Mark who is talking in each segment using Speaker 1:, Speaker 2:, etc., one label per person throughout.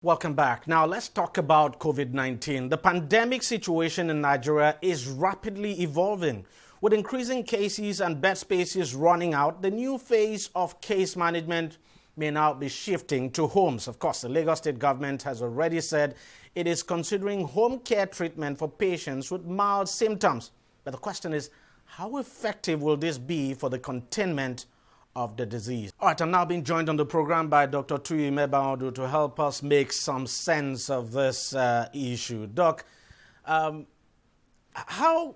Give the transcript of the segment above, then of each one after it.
Speaker 1: Welcome back. Now let's talk about COVID-19. The pandemic situation in Nigeria is rapidly evolving. With increasing cases and bed spaces running out, the new phase of case management may now be shifting to homes. Of course, the Lagos State government has already said it is considering home care treatment for patients with mild symptoms. But the question is, how effective will this be for the containment of the disease? All right, I'm now being joined on the program by Dr. Tuyi Mebaudu to help us make some sense of this issue. Doc, how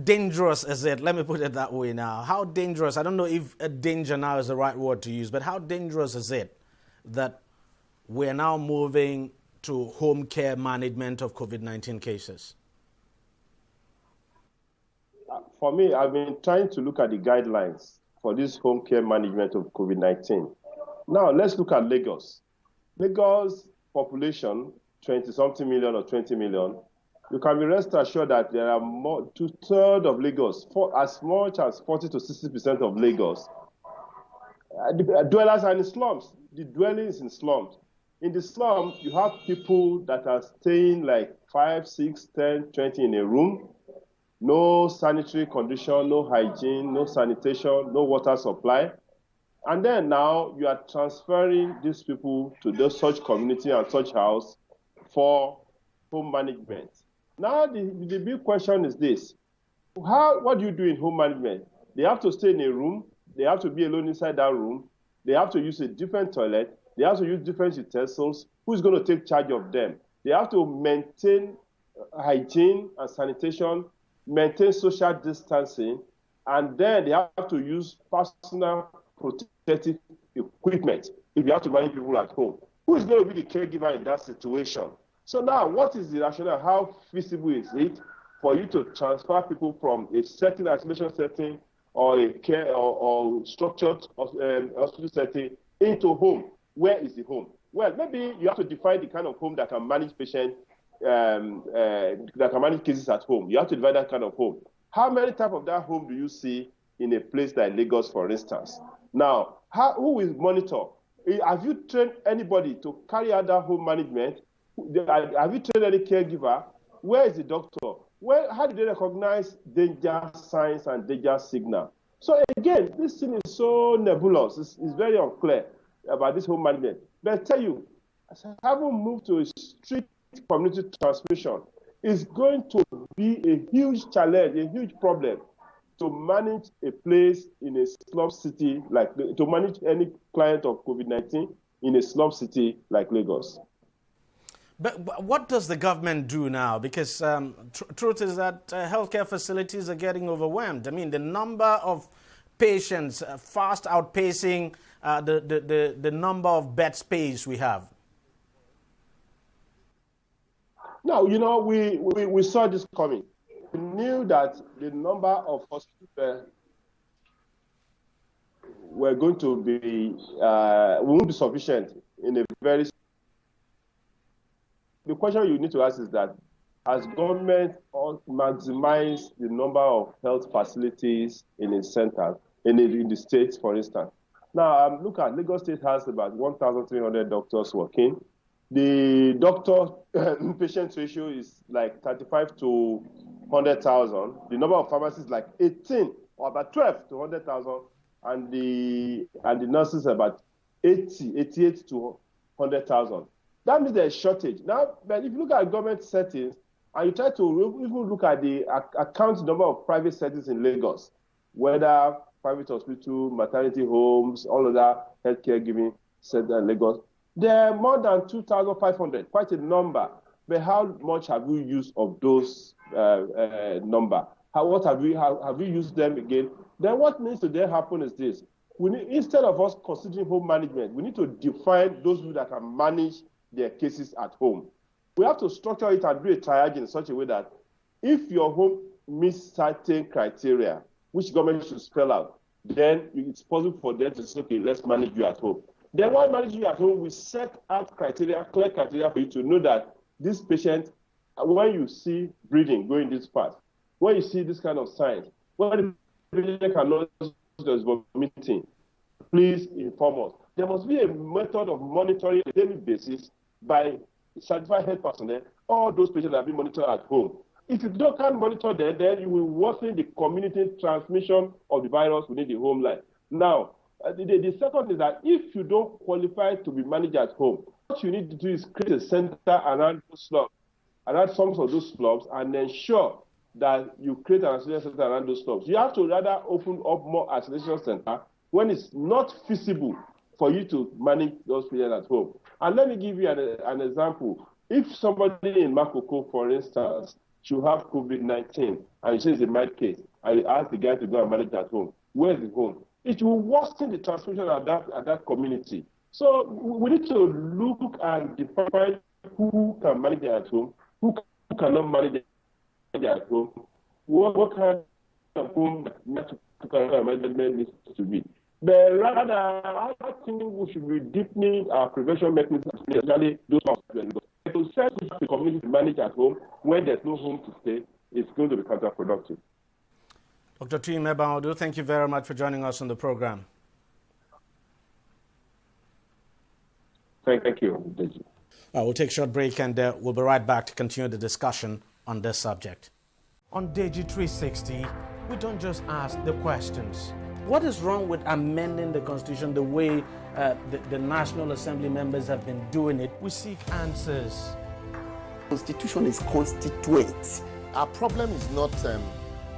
Speaker 1: dangerous is it? Let me put it that way now. How dangerous, I don't know if danger now is the right word to use, but how dangerous is it that we're now moving to home care management of COVID-19 cases?
Speaker 2: For me, I've been trying to look at the guidelines for this home care management of COVID-19. Now, let's look at Lagos. Lagos population, 20-something million or 20 million. You can be rest assured that there are more, two-thirds of Lagos, as much as 40 to 60% of Lagos, dwellers are in slums. The dwelling is in slums. In the slum, you have people that are staying like 5, 6, 10, 20 in a room. No sanitary condition, no hygiene, no sanitation, no water supply. And then now you are transferring these people to such community and such house for home management. Now the big question is this. What do you do in home management? They have to stay in a room. They have to be alone inside that room. They have to use a different toilet. They have to use different utensils. Who's going to take charge of them? They have to maintain hygiene and sanitation, maintain social distancing, and then they have to use personal protective equipment if you have to manage people at home. Who is going to be the caregiver in that situation? So now, what is the rationale? How feasible is it for you to transfer people from a certain isolation setting or a care or structured hospital setting into home? Where is the home? Well, maybe you have to define the kind of home that can manage patients, that can manage cases at home. You have to divide that kind of home. How many types of that home do you see in a place like Lagos, for instance? Now, who will monitor? Have you trained anybody to carry out that home management? Have you trained any caregiver? Where is the doctor? How do they recognize danger signs and danger signal? So again, this thing is so nebulous. It's very unclear about this home management. But I tell you, as I haven't moved to a strict community transmission, is going to be a huge challenge, a huge problem to manage a place in a slum city, to manage any client of COVID-19 in a slum city like Lagos.
Speaker 1: But what does the government do now? Because truth is that healthcare facilities are getting overwhelmed. I mean, the number of patients fast outpacing the number of bed space we have.
Speaker 2: Now, we saw this coming. We knew that the number of hospitals were going to be, won't be sufficient in a very... The question you need to ask is that, has government maximized the number of health facilities in a center, in the states, for instance? Now, look at Lagos State has about 1,300 doctors working. The doctor-patient ratio is like 35 to 100,000. The number of pharmacists is like 18 or about 12 to 100,000, and the nurses about 88 to 100,000. That means there's shortage. Now, but if you look at government settings, and you try to even look at the account number of private settings in Lagos, whether private hospital, maternity homes, all of that healthcare giving center in Lagos, there are more than 2,500, quite a number. But how much have we used of those number? What have we used them again? Then what needs to then happen is this. Instead of us considering home management, we need to define those people that can manage their cases at home. We have to structure it and do a triage in such a way that if your home meets certain criteria, which government should spell out, then it's possible for them to say, okay, let's manage you at home. Then while managing you at home, we set out criteria, clear criteria for you to know that this patient, when you see breathing going this fast, when you see this kind of signs, when the patient cannot just vomiting, please inform us. There must be a method of monitoring on a daily basis by certified health personnel, all those patients are being monitored at home. If you can't monitor them, then you will worsen the community transmission of the virus within the home life. Now, the second is that if you don't qualify to be managed at home, what you need to do is create a center around those slums, around some of those slums, and ensure that you create an isolation center around those slums. You have to rather open up more isolation center when it's not feasible for you to manage those patients at home. And let me give you an example. If somebody in Makoko, for instance, should have COVID-19 and you say it's a mild case, and you ask the guy to go and manage at home, where's the home? It will worsen the transmission at that community. So we need to look and define who can manage it at home, who cannot manage it at home, what kind of home management needs to be. But rather, I think we should be deepening our prevention mechanisms, especially those to set the community to manage at home when there's no home to stay, it's going to be counterproductive.
Speaker 1: Dr. Timebaudu, thank you very much for joining us on the program.
Speaker 2: Thank you, DEJI.
Speaker 1: We'll take a short break and we'll be right back to continue the discussion on this subject. On DEJI360, we don't just ask the questions. What is wrong with amending the Constitution the way the National Assembly members have been doing it? We seek answers.
Speaker 3: Constitution is constituent. Our problem is not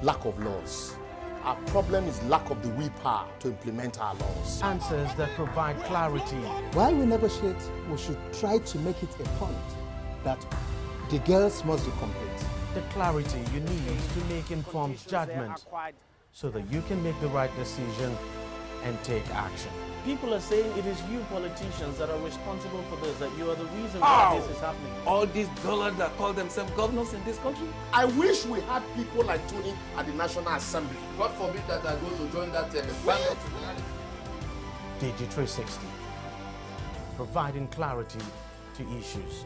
Speaker 3: lack of laws. Our problem is lack of the willpower to implement our laws.
Speaker 1: Answers that provide clarity.
Speaker 4: While we negotiate, we should try to make it a point that the girls must be complete.
Speaker 1: The clarity you need to make informed judgment so that you can make the right decision and take action. People are saying it is you politicians that are responsible for this, that you are the reason why this is happening.
Speaker 5: All these dollars that call themselves governors in this country.
Speaker 3: I wish we had people like Tony at the National Assembly.
Speaker 5: God forbid that I go to join that ballot.
Speaker 1: DEJI360, providing clarity to issues.